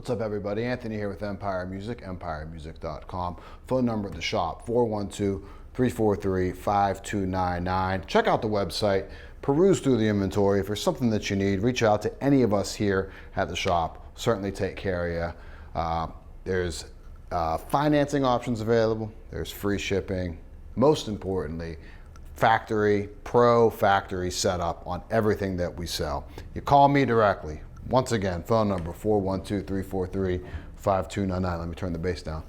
What's up, everybody? Anthony here with Empire Music, empiremusic.com. Phone number at the shop, 412-343-5299. Check out the website, peruse through the inventory. If there's something that you need, reach out to any of us here at the shop. Certainly take care of you. There's financing options available. There's free shipping. Most importantly, pro factory setup on everything that we sell. You call me directly. Once again, phone number 412-343-5299. Let me turn the bass down.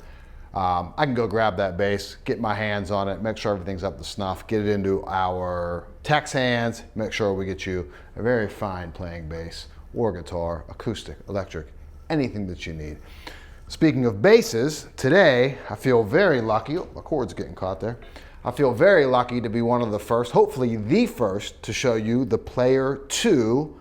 I can go grab that bass, get my hands on it, make sure everything's up to snuff, get it into our tech's hands, make sure we get you a very fine playing bass or guitar, acoustic, electric, anything that you need. Speaking of basses, today I feel very lucky. Oh, my cord's getting caught there. I feel very lucky to be one of the first, hopefully the first, to show you the Player 2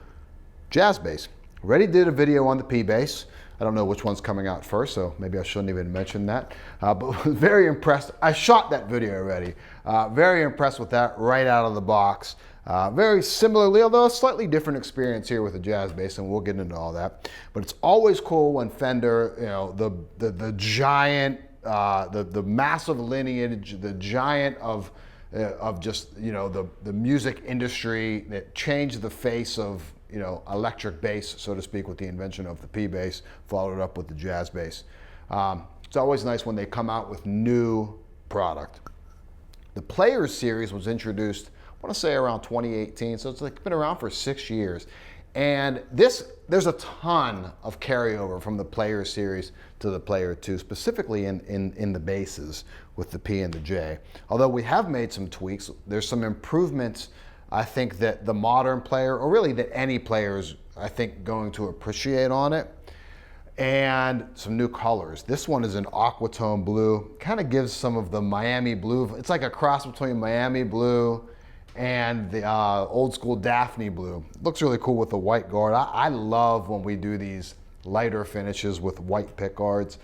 jazz bass. Already did a video on the P bass. I don't know which one's coming out first, so maybe I shouldn't even mention that. But was very impressed. I shot that video already. Very impressed with that right out of the box. Very similarly, although a slightly different experience here with the jazz bass, and we'll get into all that. But it's always cool when Fender, the giant, the massive lineage, the giant of just, the music industry that changed the face of, electric bass, so to speak, with the invention of the P bass, followed up with the jazz bass. It's always nice when they come out with new product. The Players series was introduced, I want to say around 2018, so it's been around for 6 years. And there's a ton of carryover from the Players series to the Player 2, specifically in the basses with the P and the J. Although we have made some tweaks, there's some improvements I think that the modern player, or really that any player is, I think, going to appreciate on it. And some new colors. This one is an aquatone blue. Kind of gives some of the Miami blue. It's like a cross between Miami blue and the old school Daphne blue. Looks really cool with the white guard. I love when we do these lighter finishes with white pick guards.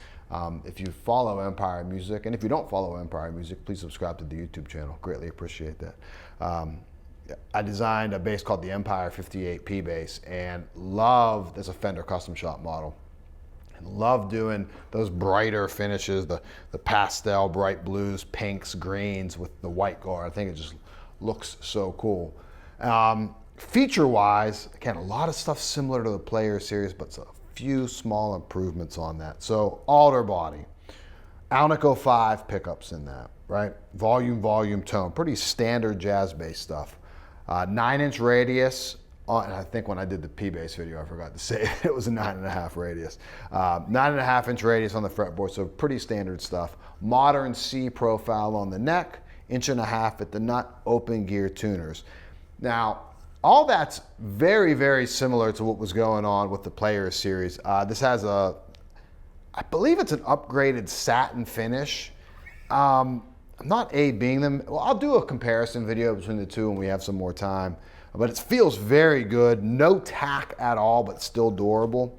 If you follow Empire Music, and if you don't follow Empire Music, please subscribe to the YouTube channel. Greatly appreciate that. I designed a bass called the Empire 58 P bass, and there's a Fender custom shop model. And love doing those brighter finishes, the pastel, bright blues, pinks, greens with the white guard. I think it just looks so cool. Feature-wise, again, a lot of stuff similar to the Player series, but a few small improvements on that. So alder body, Alnico 5 pickups in that, right? Volume, tone, pretty standard jazz bass stuff. 9-inch radius. And I think when I did the P bass video, I forgot to say it was a 9.5 radius. 9.5-inch radius on the fretboard, so pretty standard stuff. Modern C profile on the neck, 1.5 at the nut, open gear tuners. Now, all that's very, very similar to what was going on with the Player series. This has I believe it's an upgraded satin finish. I'm not A-being them. Well, I'll do a comparison video between the two when we have some more time. But it feels very good. No tack at all, but still durable.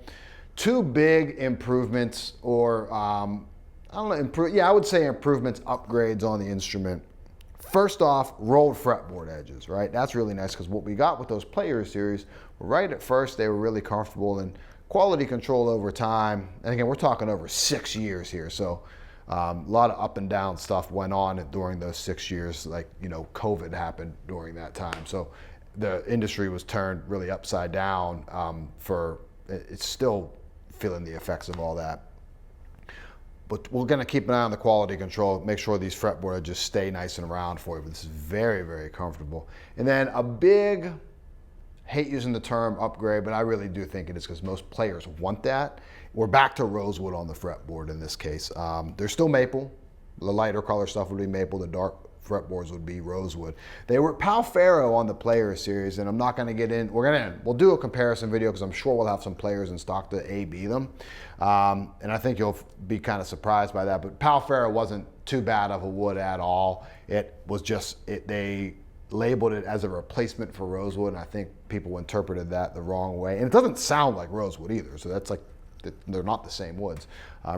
Two big improvements, or I would say improvements, upgrades on the instrument. First off, rolled fretboard edges, right? That's really nice, because what we got with those Player series, right at first, they were really comfortable, and quality control over time. And again, we're talking over 6 years here, so a lot of up and down stuff went on during those 6 years, like, COVID happened during that time. So the industry was turned really upside down. It's still feeling the effects of all that. But we're going to keep an eye on the quality control, make sure these fretboard edges stay nice and round for you. But this is very, very comfortable. And then a big, hate using the term upgrade, but I really do think it is, because most players want that. We're back to rosewood on the fretboard in this case. There's still maple. The lighter color stuff would be maple. The dark fretboards would be rosewood. They were Pal Ferro on the Player series, and I'm not going to get in. We'll do a comparison video, because I'm sure we'll have some players in stock to A-B them. And I think you'll be kind of surprised by that. But Pal Ferro wasn't too bad of a wood at all. It was just, they labeled it as a replacement for rosewood, and I think people interpreted that the wrong way. And it doesn't sound like rosewood either, so that's like, they're not the same woods.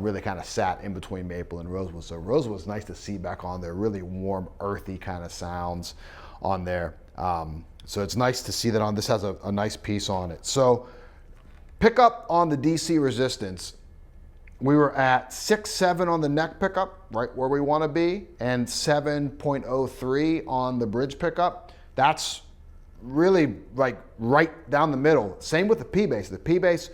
Really kind of sat in between maple and rosewood. So rosewood's nice to see back on there, really warm, earthy kind of sounds on there. So it's nice to see that on. This has a nice piece on it. So pick up on the DC resistance. We were at 6.7 on the neck pickup, right where we want to be, and 7.03 on the bridge pickup. That's really like right down the middle. Same with the P bass. The P bass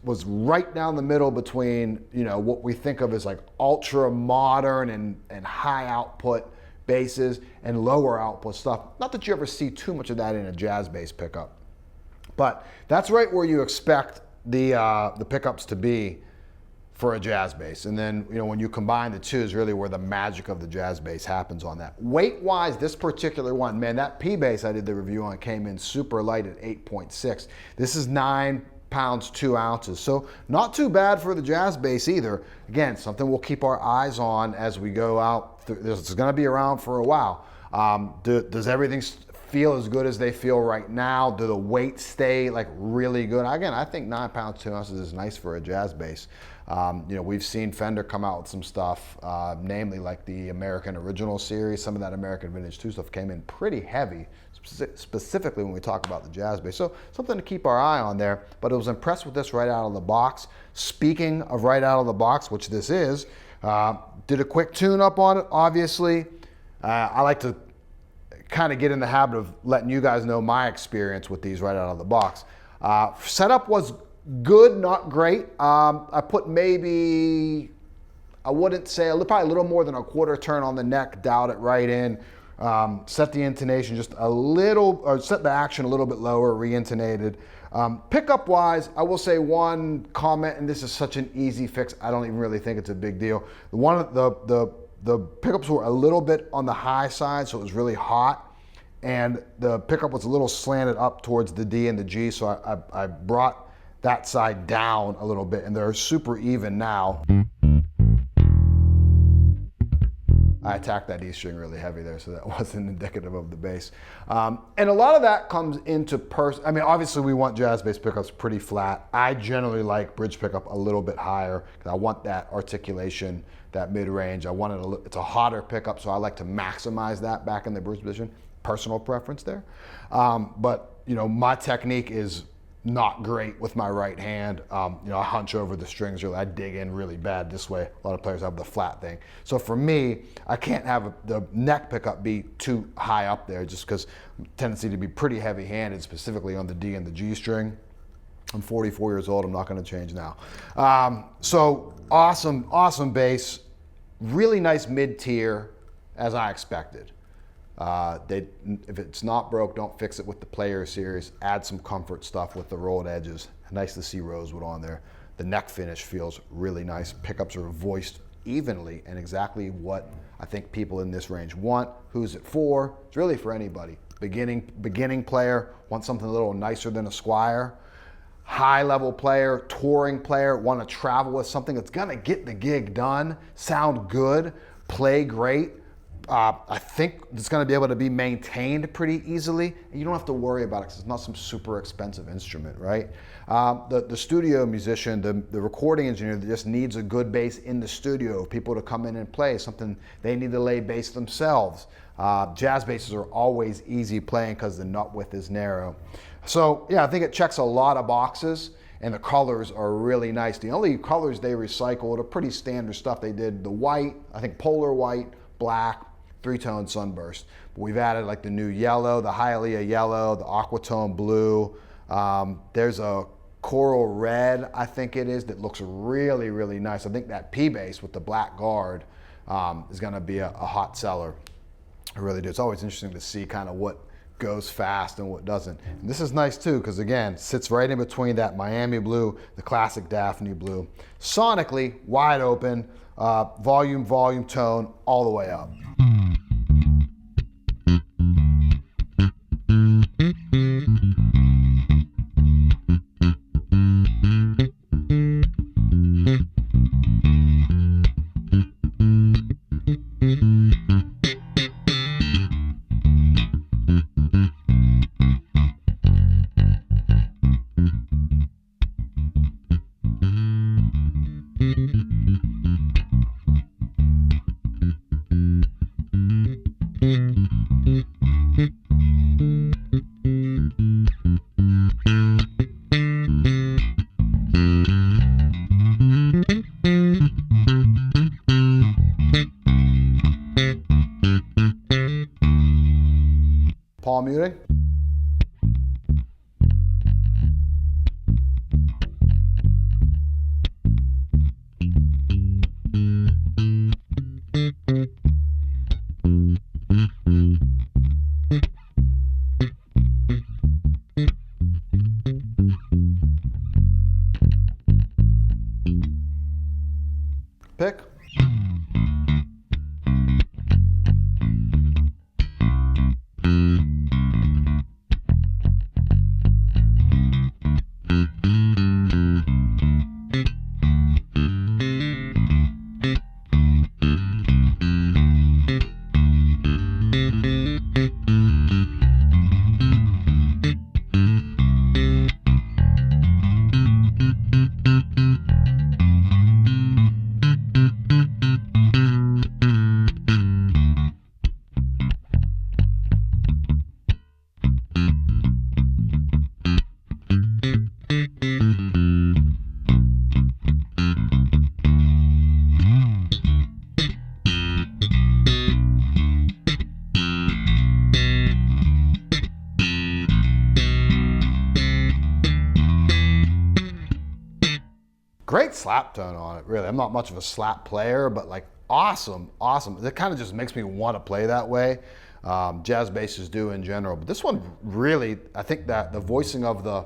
was right down the middle between, you know, what we think of as like ultra modern and high output basses and lower output stuff. Not that you ever see too much of that in a jazz bass pickup, but that's right where you expect the pickups to be for a jazz bass. And then, you know, when you combine the two is really where the magic of the jazz bass happens on that. Weight-wise, this particular one, man, that P bass I did the review on came in super light at 8.6. This is 9 pounds 2 ounces, so not too bad for the jazz bass either. Again, something we'll keep our eyes on as we go out. It's going to be around for a while. Does everything feel as good as they feel right now? Do the weights stay like really good? Again, I think 9 pounds 2 ounces is nice for a jazz bass. You know, we've seen Fender come out with some stuff, namely like the American Original series. Some of that American Vintage 2 stuff came in pretty heavy, specifically when we talk about the jazz bass. So something to keep our eye on there, but I was impressed with this right out of the box. Speaking of right out of the box, which this is, did a quick tune up on it, obviously. I like to kind of get in the habit of letting you guys know my experience with these right out of the box. Setup was good, not great. I put maybe, I wouldn't say, probably a little more than a quarter turn on the neck, dialed it right in, set the intonation just a little, or set the action a little bit lower, re-intonated. Pickup wise, I will say one comment, and this is such an easy fix, I don't even really think it's a big deal. The pickups were a little bit on the high side, so it was really hot, and the pickup was a little slanted up towards the D and the G, so I brought that side down a little bit, and they're super even now. I attacked that E string really heavy there, so that wasn't indicative of the bass. And a lot of that comes into I mean, obviously we want jazz bass pickups pretty flat. I generally like bridge pickup a little bit higher, because I want that articulation, that mid-range. I want it it's a hotter pickup, so I like to maximize that back in the bridge position. Personal preference there. But, you know, my technique is not great with my right hand. You know, I hunch over the strings really. I dig in really bad this way. A lot of players have the flat thing. So for me, I can't have the neck pickup be too high up there, just because tendency to be pretty heavy-handed, specifically on the D and the G string. I'm 44 years old. I'm not going to change now. So awesome, awesome bass. Really nice mid-tier, as I expected. If it's not broke, don't fix it with the Player series. Add some comfort stuff with the rolled edges. Nice to see rosewood on there. The neck finish feels really nice. Pickups are voiced evenly and exactly what I think people in this range want. Who's it for? It's really for anybody. Beginning player, want something a little nicer than a Squire. High level player, touring player, want to travel with something that's gonna get the gig done, sound good, play great. I think it's going to be able to be maintained pretty easily. You don't have to worry about it because it's not some super expensive instrument, right? The studio musician, the recording engineer that just needs a good bass in the studio, people to come in and play, something they need to lay bass themselves. Jazz basses are always easy playing because the nut width is narrow. So yeah, I think it checks a lot of boxes, and the colors are really nice. The only colors they recycled are pretty standard stuff. They did the white, I think polar white, black, three-tone sunburst. But we've added like the new yellow, the Hialeah yellow, the aquatone blue. There's a coral red, I think it is, that looks really, really nice. I think that P bass with the black guard is gonna be a hot seller. I really do. It's always interesting to see kind of what goes fast and what doesn't. And this is nice too, because again, sits right in between that Miami blue, the classic Daphne blue. Sonically, wide open, volume, tone, all the way up. great slap tone on it, really. I'm not much of a slap player, but like awesome. It kind of just makes me want to play that way. Jazz basses do in general, but this one really, I think that the voicing of the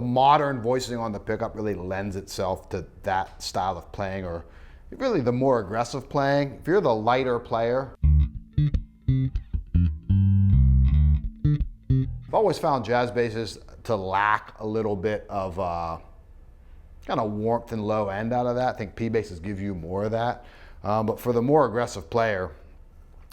modern voicing on the pickup really lends itself to that style of playing, or really the more aggressive playing. If you're the lighter player, I've always found jazz basses to lack a little bit of kind of warmth and low end out of that. I think P basses give you more of that. But for the more aggressive player,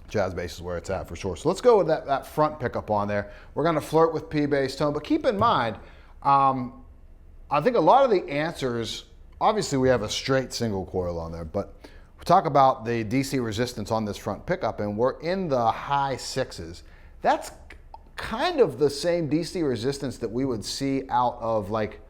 jazz bass is where it's at for sure. So let's go with that front pickup on there. We're gonna flirt with P bass tone, but keep in mind, I think a lot of the answers, obviously we have a straight single coil on there, but we talk about the DC resistance on this front pickup and we're in the high 6s. That's kind of the same DC resistance that we would see out of, like,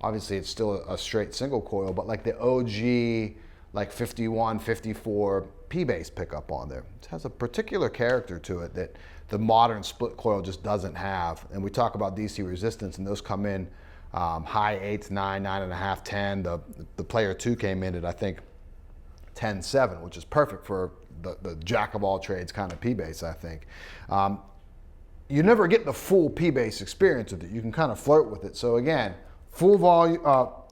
obviously it's still a straight single coil, but like the OG, like 51, 54 P-bass pickup on there. It has a particular character to it that the modern split coil just doesn't have. And we talk about DC resistance, and those come in high 8s, 9, 9.5, 10. The Player 2 came in at, I think, 10.7, which is perfect for the jack of all trades kind of P-bass, I think. You never get the full P-bass experience with it. You can kind of flirt with it. So again, full volume,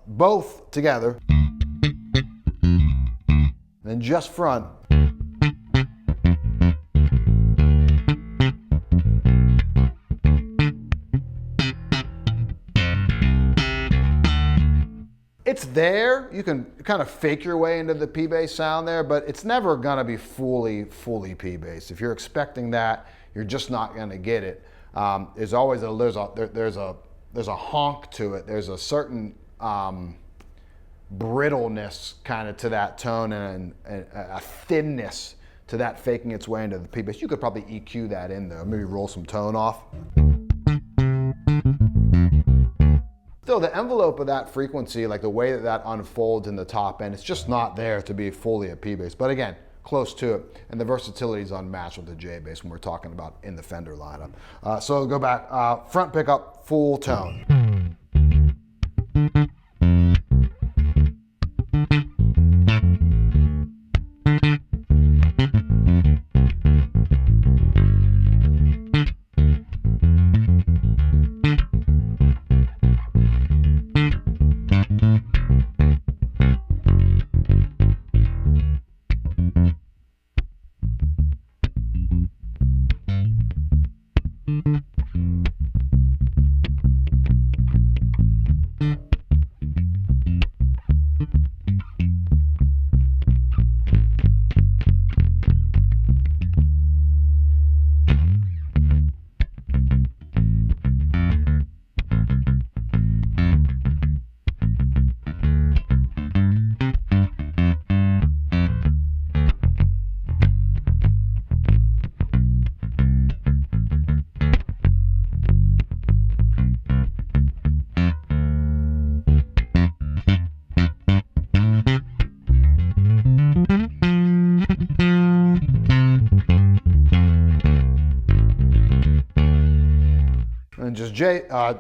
both together, then just front. It's there. You can kind of fake your way into the P-bass sound there, but it's never gonna be fully P-bass. If you're expecting that, you're just not gonna get it. There's always there's a honk to it. There's a certain brittleness kind of to that tone, and a thinness to that faking its way into the P-bass. You could probably EQ that in there, maybe roll some tone off. Still, the envelope of that frequency, like the way that unfolds in the top end, it's just not there to be fully a P-bass. But again, close to it, and the versatility is unmatched with the J-bass when we're talking about in the Fender lineup. So go back, front pickup, full tone. And just Jay, I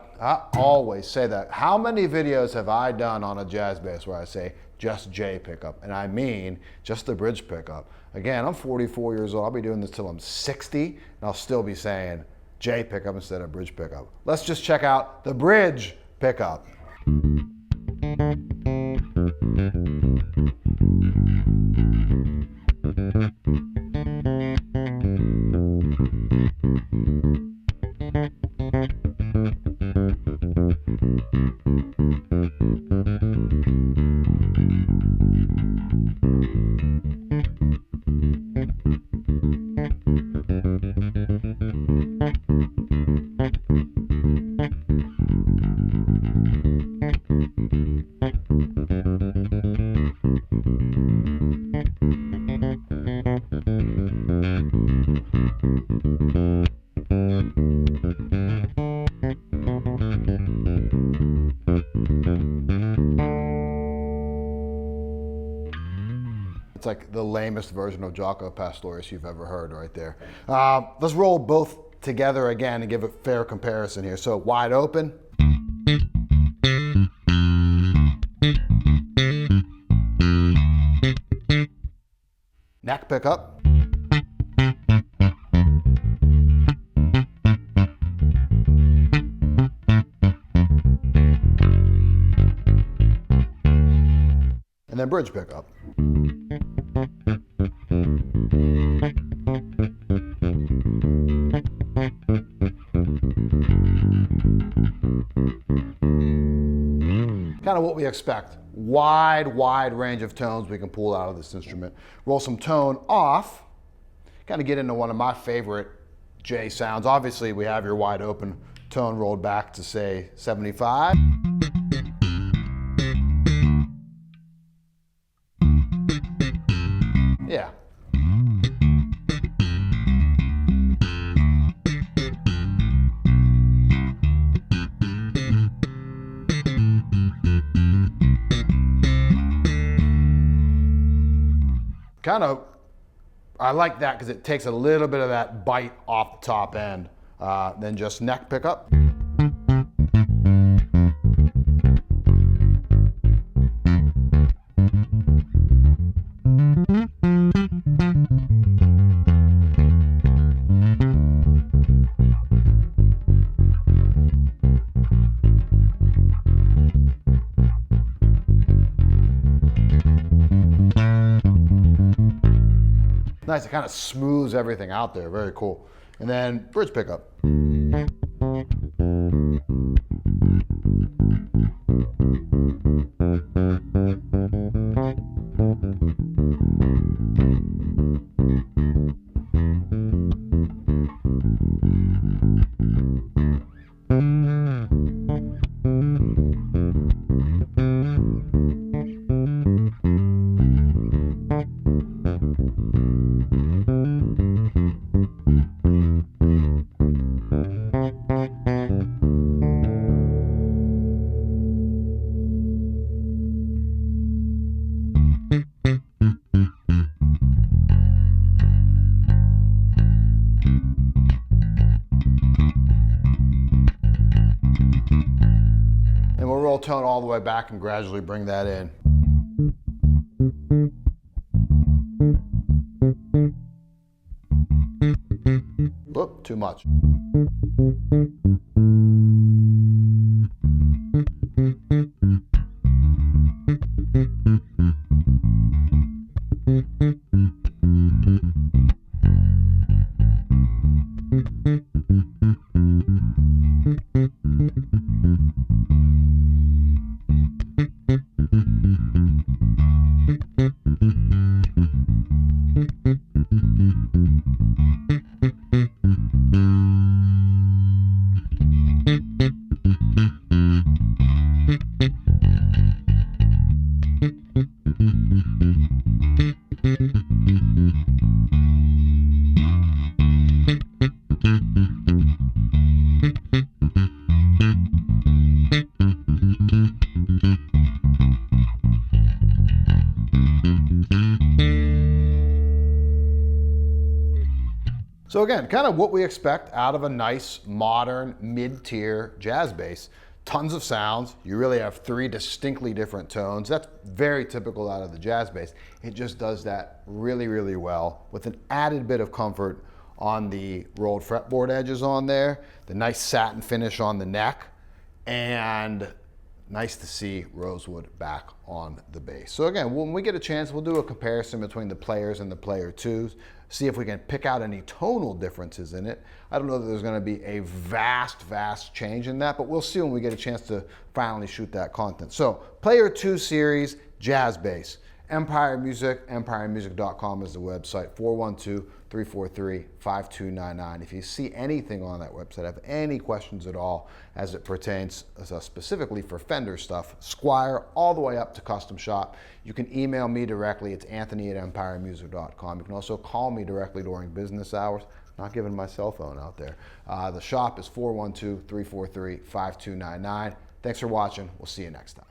always say that. How many videos have I done on a jazz bass where I say just J pickup? And I mean just the bridge pickup. Again, I'm 44 years old. I'll be doing this till I'm 60, and I'll still be saying J pickup instead of bridge pickup. Let's just check out the bridge pickup. It's like the lamest version of Jaco Pastorius you've ever heard right there. Let's roll both together again and give a fair comparison here. So wide open. neck pickup. And then bridge pickup. Kind of what we expect. Wide range of tones we can pull out of this instrument. Roll some tone off, kind of get into one of my favorite J sounds. Obviously, we have your wide open tone rolled back to, say, 75. Yeah. Kind of, I like that because it takes a little bit of that bite off the top end. Then just neck pickup. Nice, it kind of smooths everything out there, very cool. And then bridge pickup. And we'll roll tone all the way back and gradually bring that in. Whoop, too much. So again, kind of what we expect out of a nice, modern, mid-tier jazz bass. Tons of sounds. You really have 3 distinctly different tones. That's very typical out of the jazz bass. It just does that really well with an added bit of comfort on the rolled fretboard edges on there, the nice satin finish on the neck, and nice to see rosewood back on the bass. So again, when we get a chance, we'll do a comparison between the players and the player twos, see if we can pick out any tonal differences in it. I don't know that there's gonna be a vast change in that, but we'll see when we get a chance to finally shoot that content. So player 2 series, jazz bass. Empire Music, empiremusic.com is the website, 412-343-5299. If you see anything on that website, have any questions at all as it pertains specifically for Fender stuff, Squire all the way up to custom shop, you can email me directly. It's anthony@empiremusic.com. You can also call me directly during business hours. Not giving my cell phone out there. The shop is 412-343-5299. Thanks for watching. We'll see you next time.